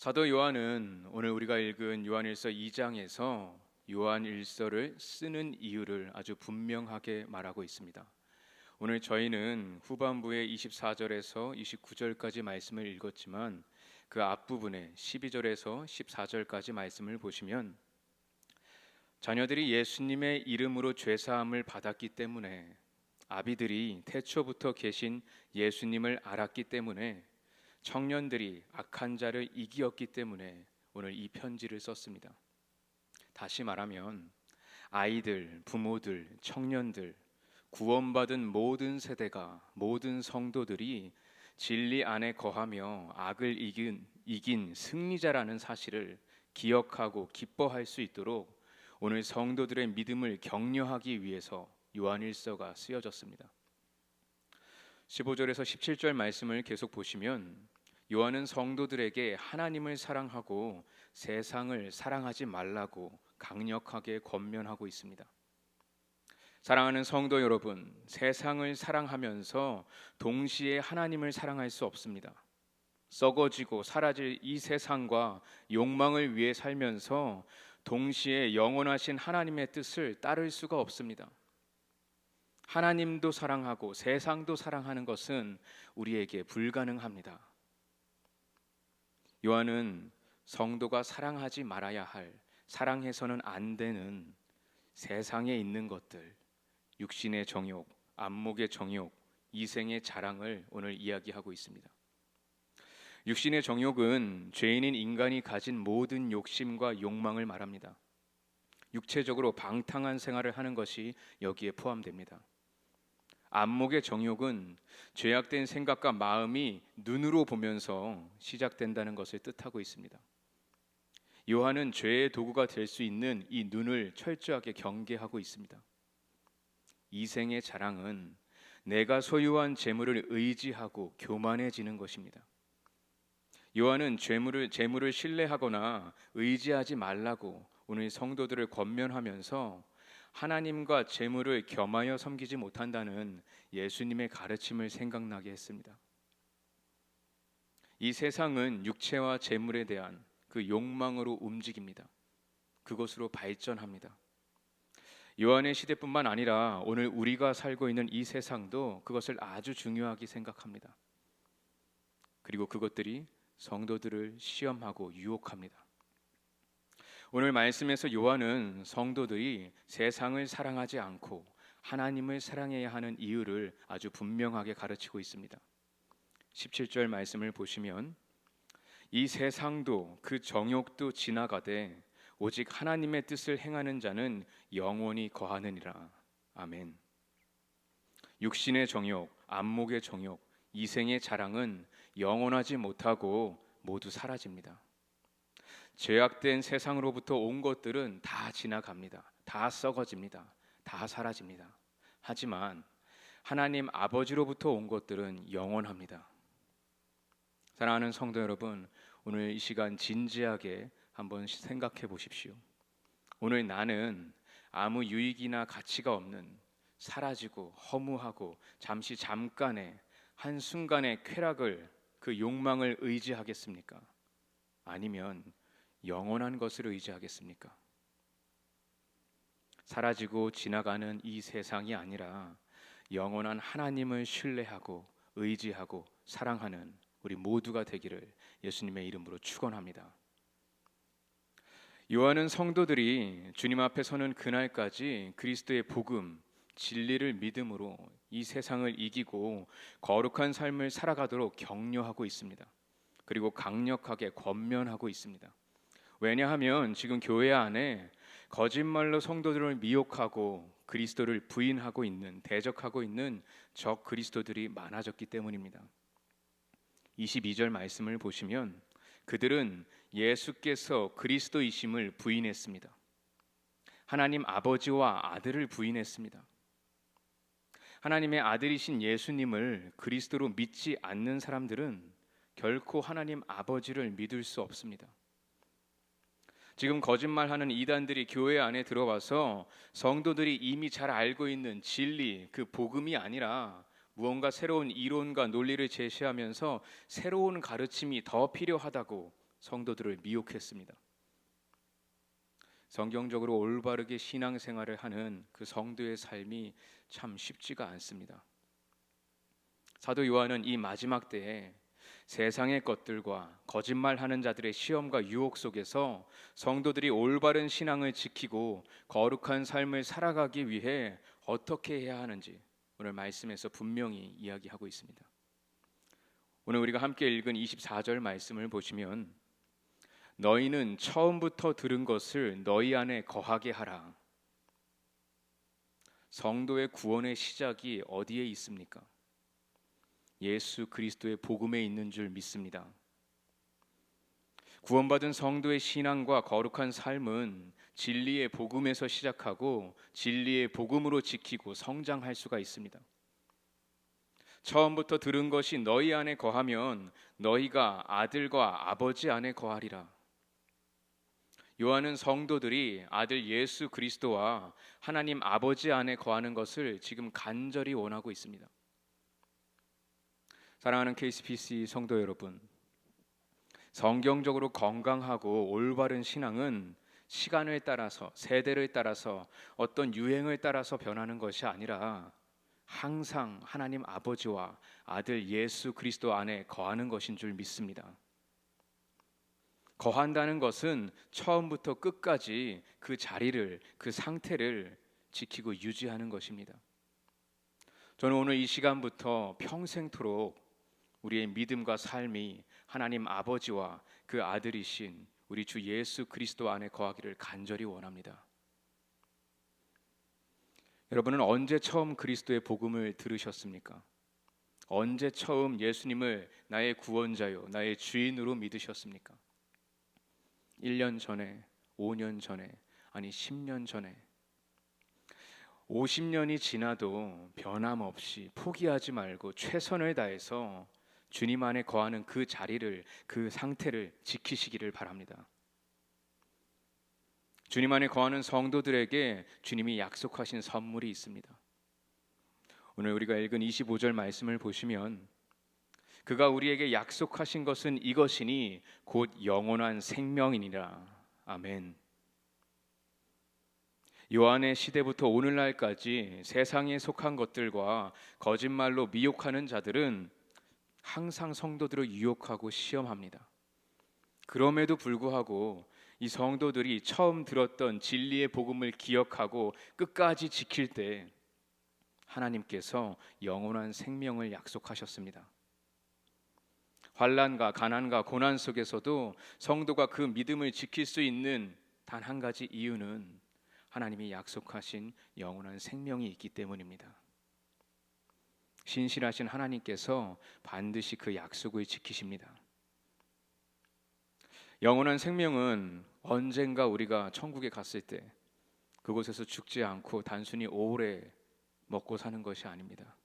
사도 요한은 오늘 우리가 읽은 요한일서 2장에서 요한일서를 쓰는 이유를 아주 분명하게 말하고 있습니다. 오늘 저희는 후반부의 24절에서 29절까지 말씀을 읽었지만 그 앞부분에 12절에서 14절까지 말씀을 보시면 자녀들이 예수님의 이름으로 죄사함을 받았기 때문에, 아비들이 태초부터 계신 예수님을 알았기 때문에, 청년들이 악한 자를 이기었기 때문에 오늘 이 편지를 썼습니다. 다시 말하면 아이들, 부모들, 청년들, 구원받은 모든 세대가, 모든 성도들이 진리 안에 거하며 악을 이긴 승리자라는 사실을 기억하고 기뻐할 수 있도록 오늘 성도들의 믿음을 격려하기 위해서 요한일서가 쓰여졌습니다. 15절에서 17절 말씀을 계속 보시면 요한은 성도들에게 하나님을 사랑하고 세상을 사랑하지 말라고 강력하게 권면하고 있습니다. 사랑하는 성도 여러분, 세상을 사랑하면서 동시에 하나님을 사랑할 수 없습니다. 썩어지고 사라질 이 세상과 욕망을 위해 살면서 동시에 영원하신 하나님의 뜻을 따를 수가 없습니다. 하나님도 사랑하고 세상도 사랑하는 것은 우리에게 불가능합니다. 요한은 성도가 사랑하지 말아야 할, 사랑해서는 안 되는 세상에 있는 것들, 육신의 정욕, 안목의 정욕, 이생의 자랑을 오늘 이야기하고 있습니다. 육신의 정욕은 죄인인 인간이 가진 모든 욕심과 욕망을 말합니다. 육체적으로 방탕한 생활을 하는 것이 여기에 포함됩니다. 안목의 정욕은 죄악된 생각과 마음이 눈으로 보면서 시작된다는 것을 뜻하고 있습니다. 요한은 죄의 도구가 될 수 있는 이 눈을 철저하게 경계하고 있습니다. 이생의 자랑은 내가 소유한 재물을 의지하고 교만해지는 것입니다. 요한은 재물을 신뢰하거나 의지하지 말라고 오늘 성도들을 권면하면서 하나님과 재물을 겸하여 섬기지 못한다는 예수님의 가르침을 생각나게 했습니다. 이 세상은 육체와 재물에 대한 그 욕망으로 움직입니다. 그것으로 발전합니다. 요한의 시대뿐만 아니라 오늘 우리가 살고 있는 이 세상도 그것을 아주 중요하게 생각합니다. 그리고 그것들이 성도들을 시험하고 유혹합니다. 오늘 말씀에서 요한은 성도들이 세상을 사랑하지 않고 하나님을 사랑해야 하는 이유를 아주 분명하게 가르치고 있습니다. 17절 말씀을 보시면 이 세상도 그 정욕도 지나가되 오직 하나님의 뜻을 행하는 자는 영원히 거하느니라. 아멘. 육신의 정욕, 안목의 정욕, 이생의 자랑은 영원하지 못하고 모두 사라집니다. 죄악된 세상으로부터 온 것들은 다 지나갑니다. 다 썩어집니다. 다 사라집니다. 하지만 하나님 아버지로부터 온 것들은 영원합니다. 사랑하는 성도 여러분, 오늘 이 시간 진지하게 한번 생각해 보십시오. 오늘 나는 아무 유익이나 가치가 없는, 사라지고 허무하고 잠깐의 한순간의 쾌락을, 그 욕망을 의지하겠습니까? 아니면 영원한 것을 의지하겠습니까? 사라지고 지나가는 이 세상이 아니라 영원한 하나님을 신뢰하고 의지하고 사랑하는 우리 모두가 되기를 예수님의 이름으로 축원합니다. 요한은 성도들이 주님 앞에 서는 그날까지 그리스도의 복음, 진리를 믿음으로 이 세상을 이기고 거룩한 삶을 살아가도록 격려하고 있습니다. 그리고 강력하게 권면하고 있습니다. 왜냐하면 지금 교회 안에 거짓말로 성도들을 미혹하고 그리스도를 부인하고 있는, 대적하고 있는 적 그리스도들이 많아졌기 때문입니다. 22절 말씀을 보시면 그들은 예수께서 그리스도이심을 부인했습니다. 하나님 아버지와 아들을 부인했습니다. 하나님의 아들이신 예수님을 그리스도로 믿지 않는 사람들은 결코 하나님 아버지를 믿을 수 없습니다. 지금 거짓말하는 이단들이 교회 안에 들어와서 성도들이 이미 잘 알고 있는 진리, 그 복음이 아니라 무언가 새로운 이론과 논리를 제시하면서 새로운 가르침이 더 필요하다고 성도들을 미혹했습니다. 성경적으로 올바르게 신앙생활을 하는 그 성도의 삶이 참 쉽지가 않습니다. 사도 요한은 이 마지막 때에 세상의 것들과 거짓말하는 자들의 시험과 유혹 속에서 성도들이 올바른 신앙을 지키고 거룩한 삶을 살아가기 위해 어떻게 해야 하는지 오늘 말씀에서 분명히 이야기하고 있습니다. 오늘 우리가 함께 읽은 24절 말씀을 보시면 너희는 처음부터 들은 것을 너희 안에 거하게 하라. 성도의 구원의 시작이 어디에 있습니까? 예수 그리스도의 복음에 있는 줄 믿습니다. 구원받은 성도의 신앙과 거룩한 삶은 진리의 복음에서 시작하고 진리의 복음으로 지키고 성장할 수가 있습니다. 처음부터 들은 것이 너희 안에 거하면 너희가 아들과 아버지 안에 거하리라. 요한은 성도들이 아들 예수 그리스도와 하나님 아버지 안에 거하는 것을 지금 간절히 원하고 있습니다. 사랑하는 KCPC 성도 여러분, 성경적으로 건강하고 올바른 신앙은 시간을 따라서, 세대를 따라서, 어떤 유행을 따라서 변하는 것이 아니라 항상 하나님 아버지와 아들 예수 그리스도 안에 거하는 것인 줄 믿습니다. 거한다는 것은 처음부터 끝까지 그 자리를, 그 상태를 지키고 유지하는 것입니다. 저는 오늘 이 시간부터 평생토록 우리의 믿음과 삶이 하나님 아버지와 그 아들이신 우리 주 예수 그리스도 안에 거하기를 간절히 원합니다. 여러분은 언제 처음 그리스도의 복음을 들으셨습니까? 언제 처음 예수님을 나의 구원자요, 나의 주인으로 믿으셨습니까? 1년 전에, 5년 전에, 아니 10년 전에, 50년이 지나도 변함없이 포기하지 말고 최선을 다해서 주님 안에 거하는 그 자리를, 그 상태를 지키시기를 바랍니다. 주님 안에 거하는 성도들에게 주님이 약속하신 선물이 있습니다. 오늘 우리가 읽은 25절 말씀을 보시면 그가 우리에게 약속하신 것은 이것이니 곧 영원한 생명이니라. 아멘. 요한의 시대부터 오늘날까지 세상에 속한 것들과 거짓말로 미혹하는 자들은 항상 성도들을 유혹하고 시험합니다. 그럼에도 불구하고 이 성도들이 처음 들었던 진리의 복음을 기억하고 끝까지 지킬 때 하나님께서 영원한 생명을 약속하셨습니다. 환난과 가난과 고난 속에서도 성도가 그 믿음을 지킬 수 있는 단 한 가지 이유는 하나님이 약속하신 영원한 생명이 있기 때문입니다. 신실하신 하나님께서 반드시 그 약속을 지키십니다. 영원한 생명은 언젠가 우리가 천국에 갔을 때 그곳에서 죽지 않고 단순히 오래 먹고 사는 것이 아닙니다.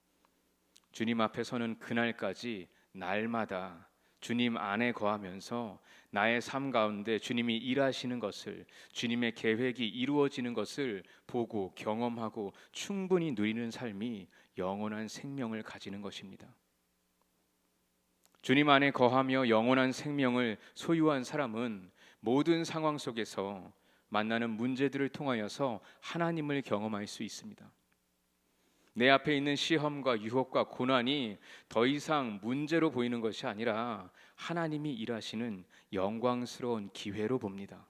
주님 앞에 서는 그날까지 날마다 주님 안에 거하면서 나의 삶 가운데 주님이 일하시는 것을, 주님의 계획이 이루어지는 것을 보고 경험하고 충분히 누리는 삶이 영원한 생명을 가지는 것입니다. 주님 안에 거하며 영원한 생명을 소유한 사람은 모든 상황 속에서 만나는 문제들을 통하여서 하나님을 경험할 수 있습니다. 내 앞에 있는 시험과 유혹과 고난이 더 이상 문제로 보이는 것이 아니라 하나님이 일하시는 영광스러운 기회로 봅니다.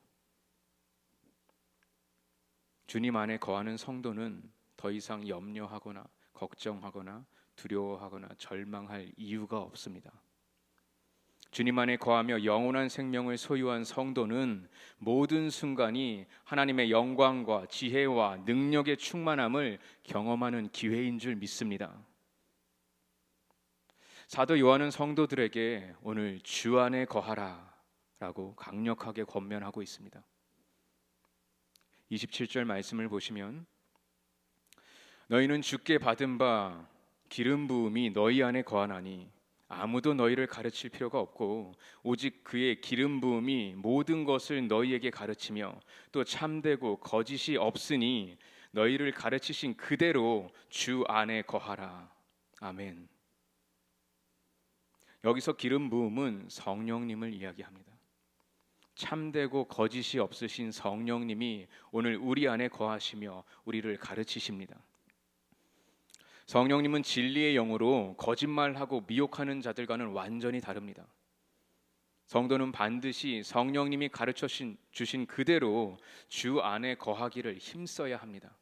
주님 안에 거하는 성도는 더 이상 염려하거나 걱정하거나 두려워하거나 절망할 이유가 없습니다. 주님 안에 거하며 영원한 생명을 소유한 성도는 모든 순간이 하나님의 영광과 지혜와 능력의 충만함을 경험하는 기회인 줄 믿습니다. 사도 요한은 성도들에게 오늘 주 안에 거하라 라고 강력하게 권면하고 있습니다. 27절 말씀을 보시면 너희는 주께 받은 바 기름 부음이 너희 안에 거하나니 아무도 너희를 가르칠 필요가 없고 오직 그의 기름 부음이 모든 것을 너희에게 가르치며 또 참되고 거짓이 없으니 너희를 가르치신 그대로 주 안에 거하라. 아멘. 여기서 기름 부음은 성령님을 이야기합니다. 참되고 거짓이 없으신 성령님이 오늘 우리 안에 거하시며 우리를 가르치십니다. 성령님은 진리의 영으로 거짓말하고 미혹하는 자들과는 완전히 다릅니다. 성도는 반드시 성령님이 가르쳐 주신 그대로 주 안에 거하기를 힘써야 합니다.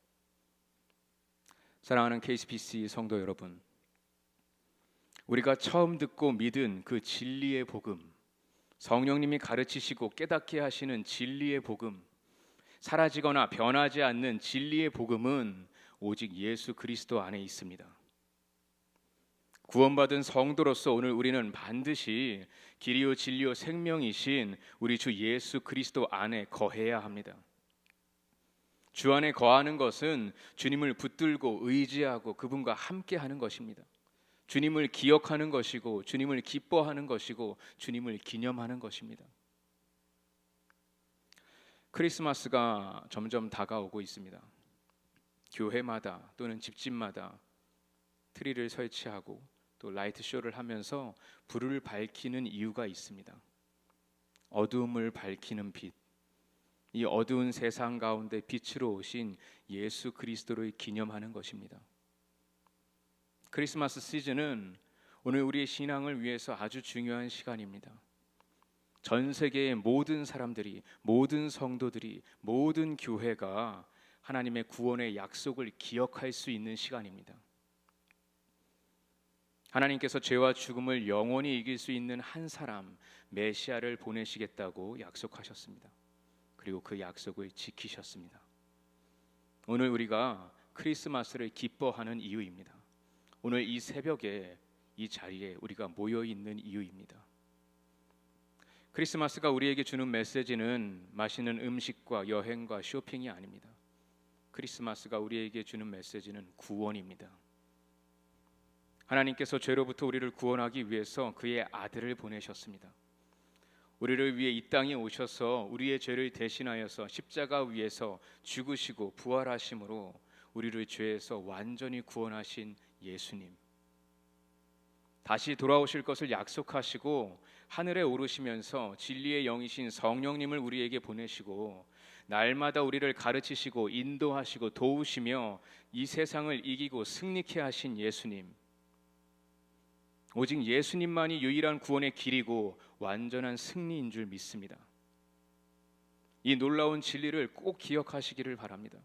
사랑하는 KCPC 성도 여러분, 우리가 처음 듣고 믿은 그 진리의 복음, 성령님이 가르치시고 깨닫게 하시는 진리의 복음, 사라지거나 변하지 않는 진리의 복음은 오직 예수 그리스도 안에 있습니다. 구원받은 성도로서 오늘 우리는 반드시 길이요 진리요 생명이신 우리 주 예수 그리스도 안에 거해야 합니다. 주 안에 거하는 것은 주님을 붙들고 의지하고 그분과 함께 하는 것입니다. 주님을 기억하는 것이고 주님을 기뻐하는 것이고 주님을 기념하는 것입니다. 크리스마스가 점점 다가오고 있습니다. 교회마다 또는 집집마다 트리를 설치하고 또 라이트 쇼를 하면서 불을 밝히는 이유가 있습니다. 어두움을 밝히는 빛, 이 어두운 세상 가운데 빛으로 오신 예수 그리스도를 기념하는 것입니다. 크리스마스 시즌은 오늘 우리의 신앙을 위해서 아주 중요한 시간입니다. 전 세계의 모든 사람들이, 모든 성도들이, 모든 교회가 하나님의 구원의 약속을 기억할 수 있는 시간입니다. 하나님께서 죄와 죽음을 영원히 이길 수 있는 한 사람, 메시아를 보내시겠다고 약속하셨습니다. 그리고 그 약속을 지키셨습니다. 오늘 우리가 크리스마스를 기뻐하는 이유입니다. 오늘 이 새벽에 이 자리에 우리가 모여 있는 이유입니다. 크리스마스가 우리에게 주는 메시지는 맛있는 음식과 여행과 쇼핑이 아닙니다. 크리스마스가 우리에게 주는 메시지는 구원입니다. 하나님께서 죄로부터 우리를 구원하기 위해서 그의 아들을 보내셨습니다. 우리를 위해 이 땅에 오셔서 우리의 죄를 대신하여서 십자가 위에서 죽으시고 부활하심으로 우리를 죄에서 완전히 구원하신 예수님, 다시 돌아오실 것을 약속하시고 하늘에 오르시면서 진리의 영이신 성령님을 우리에게 보내시고 날마다 우리를 가르치시고 인도하시고 도우시며 이 세상을 이기고 승리케 하신 예수님, 오직 예수님만이 유일한 구원의 길이고 완전한 승리인 줄 믿습니다. 이 놀라운 진리를 꼭 기억하시기를 바랍니다.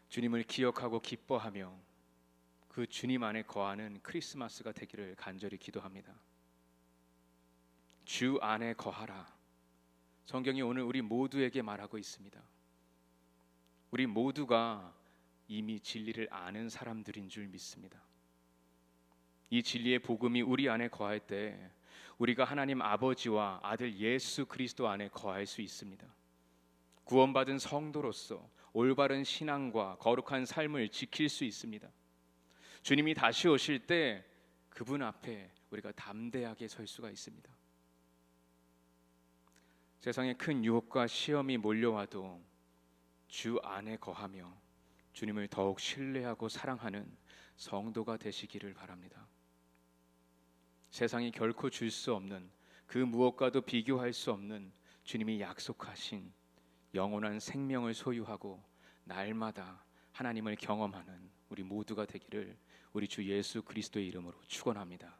주님을 기억하고 기뻐하며 그 주님 안에 거하는 크리스마스가 되기를 간절히 기도합니다. 주 안에 거하라. 성경이 오늘 우리 모두에게 말하고 있습니다. 우리 모두가 이미 진리를 아는 사람들인 줄 믿습니다. 이 진리의 복음이 우리 안에 거할 때 우리가 하나님 아버지와 아들 예수 그리스도 안에 거할 수 있습니다. 구원받은 성도로서 올바른 신앙과 거룩한 삶을 지킬 수 있습니다. 주님이 다시 오실 때 그분 앞에 우리가 담대하게 설 수가 있습니다. 세상에 큰 유혹과 시험이 몰려와도 주 안에 거하며 주님을 더욱 신뢰하고 사랑하는 성도가 되시기를 바랍니다. 세상이 결코 줄 수 없는 그 무엇과도 비교할 수 없는 주님이 약속하신 영원한 생명을 소유하고 날마다 하나님을 경험하는 우리 모두가 되기를 우리 주 예수 그리스도의 이름으로 축원합니다.